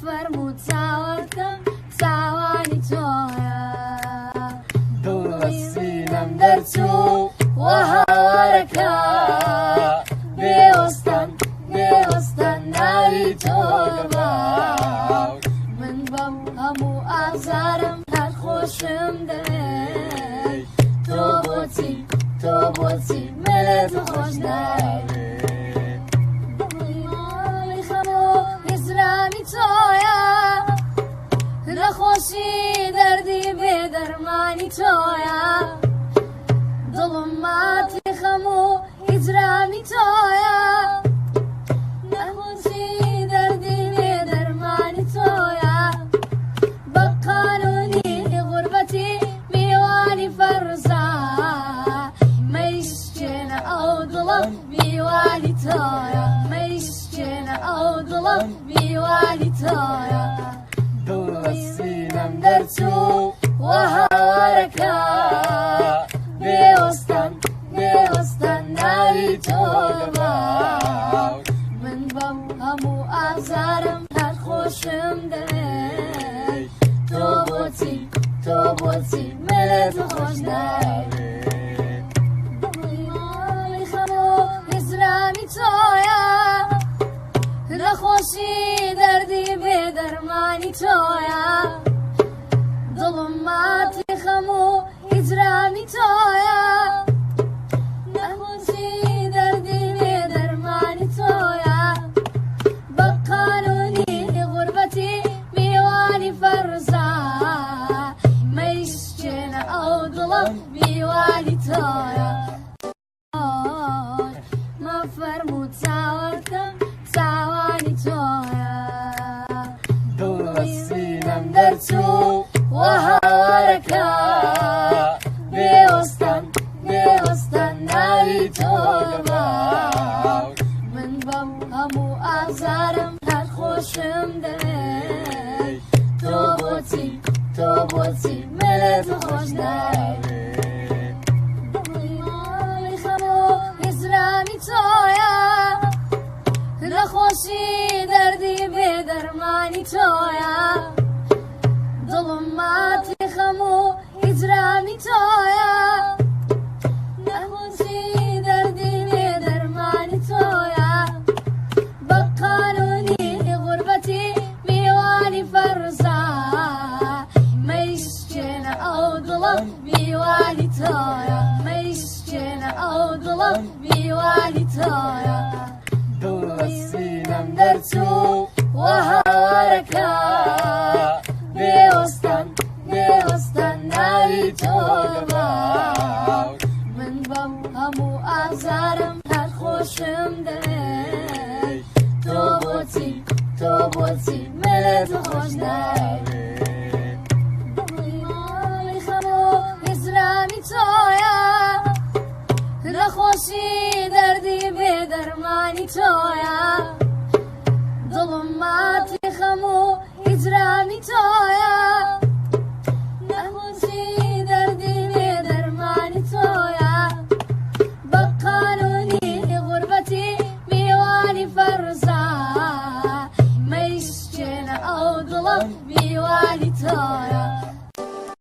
فرموو چاوەکەم چاوانی تۆیە دڵ سینەم دەرچوو وە هاوارەکە بێوەستان بێوەستان ناوی تۆ لەباو من بەم هەموو ئازارم هەر خۆشم دەوێت تۆ بۆچی ملێت خۆش داوێت دڵی خەموو هیزرانی تۆیە نەخۆشی دەردی بێدەرمانی تۆیە دڵم ماتی خەموو هیجرانی تۆیە نەخۆشی دەردی بێدەرمانی تۆیە بە قانونی غوربەتی میوانی فەرزە مەیشکێنە ئەو دڵم میوانی تۆیە مەیشکێنە ئەو دڵم میوانی تۆیە دڵ سینەم دەرچوو وە هاوارەکە بێوەستان بێوەستان ناوی تۆ لەباو من بەم هەموو ئازارم هەر خۆشم دەوێت تۆ بۆچی ملێت خۆش داوێت دڵی خەموو هیزرانی تۆیە نەخۆشی دەردی بێدەرمانی تۆیە دڵم ماتی خەموو هیجرانی تۆیە نەخۆشی دەردی بێدەرمانی تۆیە بە قانونی غوربەتی میوانی فەرزە مەیشکێنە ئەو دڵم میوانی تۆیە مەفەرموو چاوەکەم چاوانی تۆیە دڵ سینەم دەرچوو وە هاوارەکە بێوەستان بێوەستان ناوی تۆ لەباو من بەم هەموو ئازارم هەر خۆشم دەوێت تۆ بۆچی ملێت خۆش داوێت دڵی خەموو هیزرانی تۆیە نەخۆشی دەردی بێدەرمانی تۆیە دڵم ماتی خەموو هیجرانی تۆیە نەخۆشی دەردی بێدەرمانی تۆیە بە قانونی غوربەتی میوانی فەرزە مەیشکێنە ئەو دڵم میوانی تۆیە مەیشکێنە ئەو دڵم میوانی تۆیە دڵ سینەم دەرچوو وە هاوارەکە بێوەستان بێوەستان ناوی تۆ لەباو من بەم هەموو ئازارم هەر خۆشم دەوێت تۆ بۆچی ملێت خۆش داوێت دڵی خەموو هیزرانی تۆیە نەخۆشی دەردی بێدەرمانی تۆیە دڵم ماتی خەموو هیجرانی تۆیە